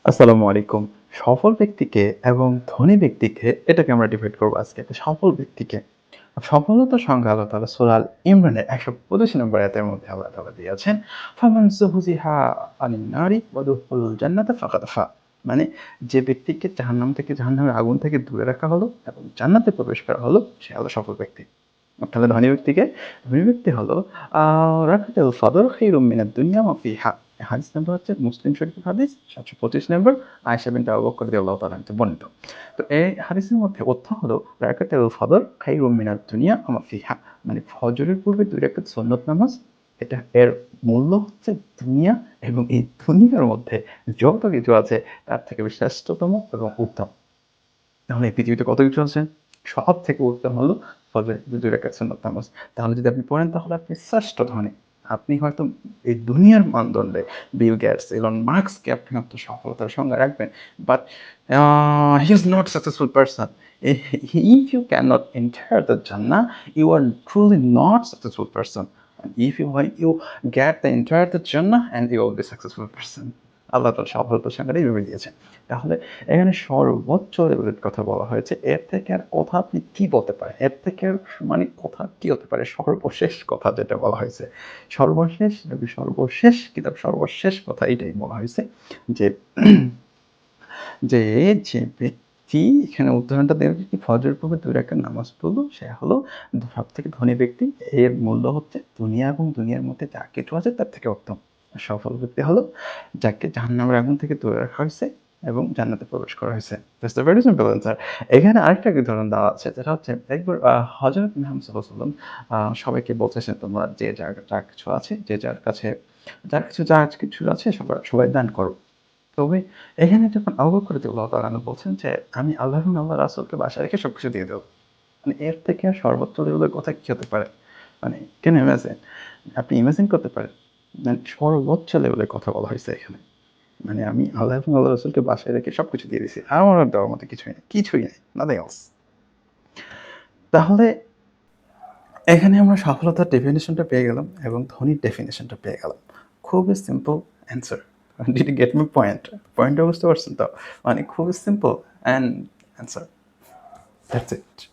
আসসালামু আলাইকুম। সফল ব্যক্তিকে এবং ধনী ব্যক্তিকে এটাকে আমরা ডিভাইড করব আজকে। তো সফল ব্যক্তিকে। সফলতার সংজ্ঞা আল্লাহ তাআলা সূরা আল ইমরানের ১২৫ নম্বর আয়াতের মধ্যে আল্লাহ তাআলা দিয়েছেন, "ফামান যুহজিহা আনিন নারি ওয়া দুখিলাল জান্নাতা ফাকাদ ফা।" মানে যে ব্যক্তিকে জাহান্নামের আগুন থেকে দূরে রাখা হলো এবং জান্নাতে প্রবেশ করা হলো, সে হলো সফল ব্যক্তি। তাহলে ধনী ব্যক্তি হলো আ রাকাতুল ফাদর খায়রুম মিনাদ দুনিয়া ওয়া ফিহা। হাদিস নাম্বার হচ্ছে মুসলিম শরীফের হাদিস ৭২৫ নম্বর, আয়েশা বিনত আবু বকর রাদিয়াল্লাহু তাআলা হতে বর্ণিত। তো এই হাদিসের মধ্যে অর্থ হলো রাকাতুল ফাদর খায়রুম মিনাদ দুনিয়া ওয়া মা ফিহা। মানে ফজরের পূর্বে ২ রাকাত সুন্নত নামাজ, এর মূল্য হচ্ছে দুনিয়া এবং এই দুনিয়ার মধ্যে যত কিছু আছে তার থেকে শ্রেষ্ঠতম এবং উত্তম। তাহলে এই পৃথিবীতে কত কিছু আছে? সবথেকে উত্তম হলো ফজরের ২ রাকাত সুন্নত নামাজ। তাহলে যদি আপনি পড়েন তাহলে আপনি শ্রেষ্ঠ ধনী। আপনি হয়তো এই দুনিয়ার মানদণ্ডে বিল গেটস, এলন মাস্ককে আপনি হয়তো সফলতার সংজ্ঞা রাখবেন। But he is not successful person. If you cannot enter the Jannah, you are truly not successful person. And if you when you get the enter the Jannah and you will be successful person. আল্লাহ তাআলা সফলতার সংজ্ঞাটা এভাবে দিয়েছেন। তাহলে এখানে সর্বোচ্চ লেভেলের কথা বলা হয়েছে। এর থেকে আর কথা আপনি কি বলতে পারেন? এর থেকে আর মানে কথা কি হতে পারে? সর্বশেষ কথা যেটা বলা হয়েছে। সর্বশেষ কথা এটাই বলা হয়েছে যে, যে, যে ব্যক্তি এখানে উদাহরণটা দেওয়া হয়েছে, ফজরের পূর্বে ২ রাকাত নামাজ পড়লো, সে হলো সবথেকে ধনী ব্যক্তি। এর মূল্য হচ্ছে দুনিয়া এবং দুনিয়ার মধ্যে যা কিছু আছে তার থেকে উত্তম। সফল ব্যক্তি হলো যাকে জাহান্নামের আগুন থেকে দূরে রাখা হয়েছে এবং জান্নাতে প্রবেশ করা হয়েছে। That's the very simple answer. এখানে আরেকটা উদাহরণ দেওয়া আছে, যেটা হচ্ছে একবার হযরত মুহাম্মদ সাল্লাল্লাহু আলাইহি ওয়াসাল্লাম সবাইকে বলতেছেন, তোমরা যে যার যা কিছু আছে, যে যার কিছু আছে সবাই দান করো। তবে এখানে যখন আবু বকর রাদিয়াল্লাহু তাআলা আনহু বলছেন যে, "আমি আল্লাহ এবং আল্লাহর রাসূলকে বাসায় রেখে সবকিছু দিয়ে দেব।" মানে এর থেকে আর সর্বোচ্চ লেভেলের কথা কি হতে পারে? মানে ক্যান ইউ ইমাজিন? আপনি ইমাজিন করতে পারেন? মানে সর্বোচ্চ লেভেলের কথা বলা হয়েছে এখানে। মানে আমি আল্লাহ এবং আল্লাহর রাসূলকে বাসায় রেখে সবকিছু দিয়ে দিছি। আমার আর দেওয়ার মতো কিছুই নাই। nothing else. তাহলে এখানে আমরা সফলতার ডেফিনিশনটা পেয়ে গেলাম এবং ধনীর ডেফিনিশনটা পেয়ে গেলাম। খুবই simple answer. Did you get my point? পয়েন্টটা বুঝতে পারছেন তো? মানে খুবই simple and answer. That's it.